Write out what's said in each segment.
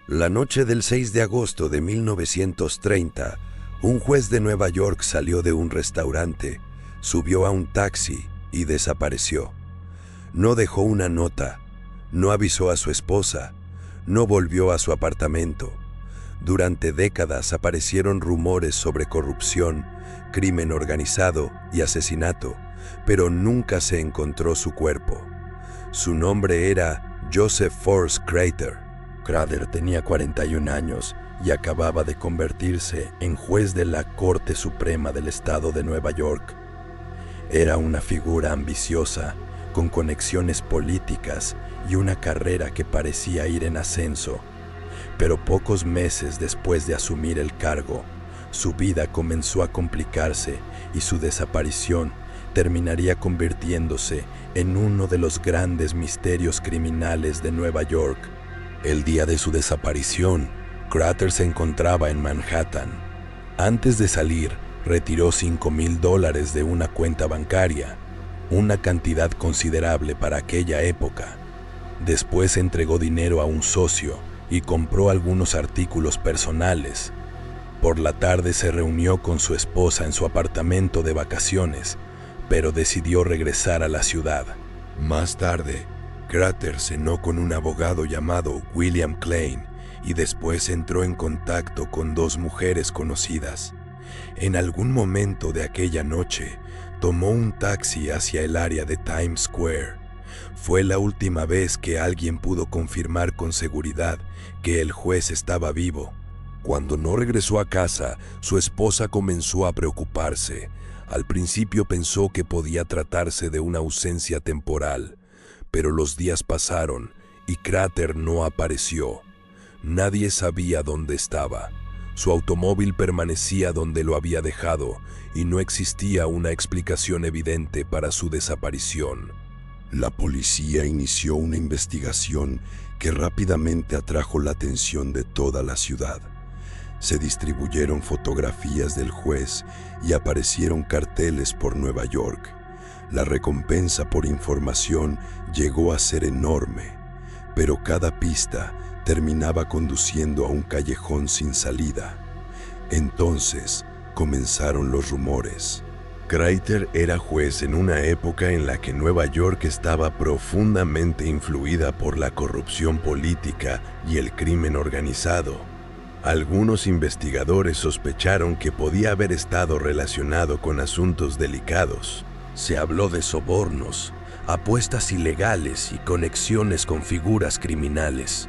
La noche del 6 de agosto de 1930, un juez de Nueva York salió de un restaurante, subió a un taxi y desapareció. No dejó una nota, no avisó a su esposa, no volvió a su apartamento. Durante décadas aparecieron rumores sobre corrupción, crimen organizado y asesinato, pero nunca se encontró su cuerpo. Su nombre era Joseph Forrest Crater. Crater tenía 41 años y acababa de convertirse en juez de la Corte Suprema del Estado de Nueva York. Era una figura ambiciosa, con conexiones políticas y una carrera que parecía ir en ascenso. Pero pocos meses después de asumir el cargo, su vida comenzó a complicarse y su desaparición terminaría convirtiéndose en uno de los grandes misterios criminales de Nueva York. El día de su desaparición, Crater se encontraba en Manhattan. Antes de salir, retiró $5,000 de una cuenta bancaria, una cantidad considerable para aquella época. Después entregó dinero a un socio y compró algunos artículos personales. Por la tarde se reunió con su esposa en su apartamento de vacaciones, pero decidió regresar a la ciudad. Más tarde, Crater cenó con un abogado llamado William Klein y después entró en contacto con dos mujeres conocidas. En algún momento de aquella noche, tomó un taxi hacia el área de Times Square. Fue la última vez que alguien pudo confirmar con seguridad que el juez estaba vivo. Cuando no regresó a casa, su esposa comenzó a preocuparse. Al principio pensó que podía tratarse de una ausencia temporal, pero los días pasaron y Crater no apareció. Nadie sabía dónde estaba. Su automóvil permanecía donde lo había dejado y no existía una explicación evidente para su desaparición. La policía inició una investigación que rápidamente atrajo la atención de toda la ciudad. Se distribuyeron fotografías del juez y aparecieron carteles por Nueva York. La recompensa por información llegó a ser enorme, pero cada pista terminaba conduciendo a un callejón sin salida. Entonces comenzaron los rumores. Crater era juez en una época en la que Nueva York estaba profundamente influida por la corrupción política y el crimen organizado. Algunos investigadores sospecharon que podía haber estado relacionado con asuntos delicados. Se habló de sobornos, apuestas ilegales y conexiones con figuras criminales.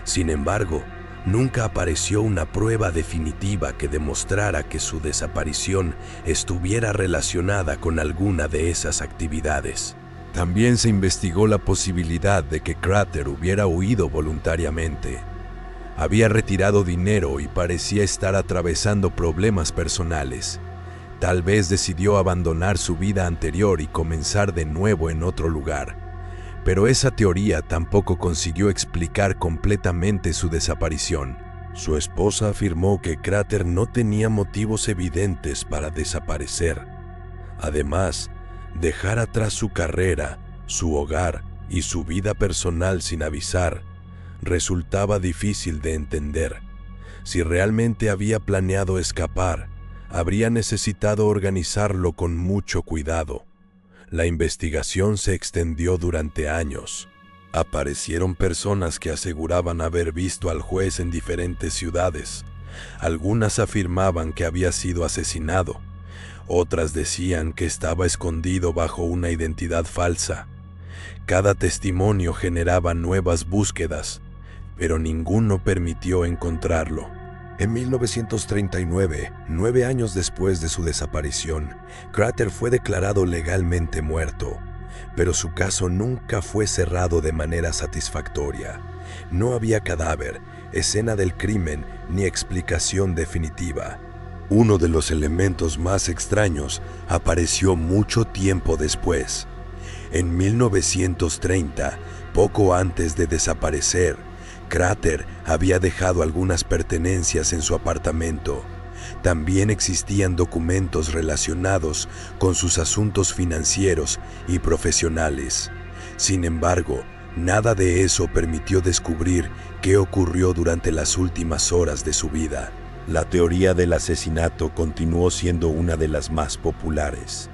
Sin embargo, nunca apareció una prueba definitiva que demostrara que su desaparición estuviera relacionada con alguna de esas actividades. También se investigó la posibilidad de que Crater hubiera huido voluntariamente. Había retirado dinero y parecía estar atravesando problemas personales. Tal vez decidió abandonar su vida anterior y comenzar de nuevo en otro lugar. Pero esa teoría tampoco consiguió explicar completamente su desaparición. Su esposa afirmó que Crater no tenía motivos evidentes para desaparecer. Además, dejar atrás su carrera, su hogar y su vida personal sin avisar resultaba difícil de entender. Si realmente había planeado escapar, habría necesitado organizarlo con mucho cuidado. La investigación se extendió durante años. Aparecieron personas que aseguraban haber visto al juez en diferentes ciudades. Algunas afirmaban que había sido asesinado. Otras decían que estaba escondido bajo una identidad falsa. Cada testimonio generaba nuevas búsquedas, pero ninguno permitió encontrarlo. En 1939, 9 años después de su desaparición, Crater fue declarado legalmente muerto, pero su caso nunca fue cerrado de manera satisfactoria. No había cadáver, escena del crimen ni explicación definitiva. Uno de los elementos más extraños apareció mucho tiempo después. En 1930, poco antes de desaparecer, Crater había dejado algunas pertenencias en su apartamento. También existían documentos relacionados con sus asuntos financieros y profesionales. Sin embargo, Nada de eso permitió descubrir qué ocurrió durante las últimas horas de su vida. La teoría del asesinato continuó siendo una de las más populares.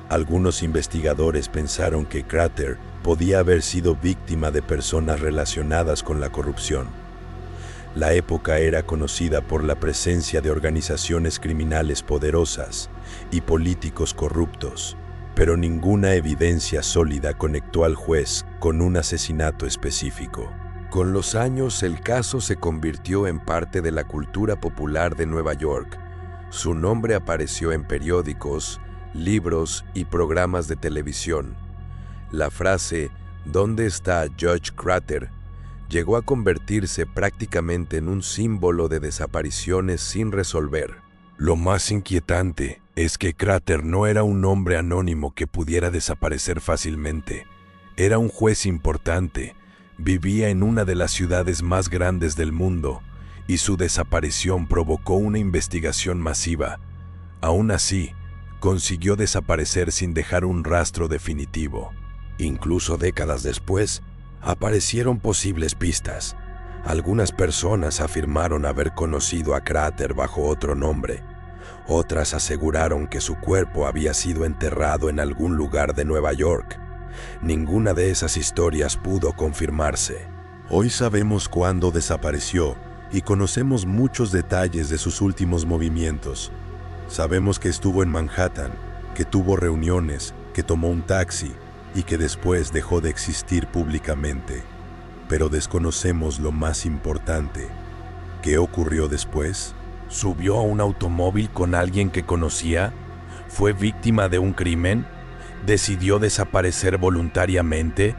Algunos investigadores pensaron que Crater podía haber sido víctima de personas relacionadas con la corrupción. La época era conocida por la presencia de organizaciones criminales poderosas y políticos corruptos, pero ninguna evidencia sólida conectó al juez con un asesinato específico. Con los años, el caso se convirtió en parte de la cultura popular de Nueva York. Su nombre apareció en periódicos, libros y programas de televisión. La frase "¿Dónde está Judge Crater?" llegó a convertirse prácticamente en un símbolo de desapariciones sin resolver. Lo más inquietante es que Crater no era un hombre anónimo que pudiera desaparecer fácilmente. Era un juez importante, vivía en una de las ciudades más grandes del mundo, y su desaparición provocó una investigación masiva. Aún así, consiguió desaparecer sin dejar un rastro definitivo. Incluso décadas después, aparecieron posibles pistas. Algunas personas afirmaron haber conocido a Crater bajo otro nombre. Otras aseguraron que su cuerpo había sido enterrado en algún lugar de Nueva York. Ninguna de esas historias pudo confirmarse. Hoy sabemos cuándo desapareció y conocemos muchos detalles de sus últimos movimientos. Sabemos que estuvo en Manhattan, que tuvo reuniones, que tomó un taxi y que después dejó de existir públicamente. Pero desconocemos lo más importante. ¿Qué ocurrió después? ¿Subió a un automóvil con alguien que conocía? ¿Fue víctima de un crimen? ¿Decidió desaparecer voluntariamente?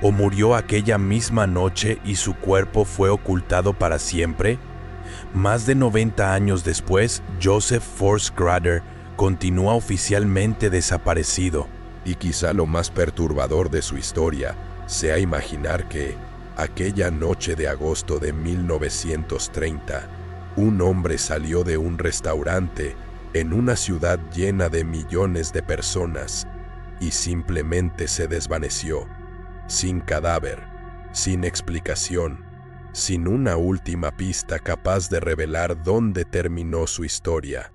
¿O murió aquella misma noche y su cuerpo fue ocultado para siempre? Más de 90 años después, Joseph Force Crater continúa oficialmente desaparecido. Y quizá lo más perturbador de su historia sea imaginar que, aquella noche de agosto de 1930, un hombre salió de un restaurante en una ciudad llena de millones de personas y simplemente se desvaneció, sin cadáver, sin explicación, sin una última pista capaz de revelar dónde terminó su historia.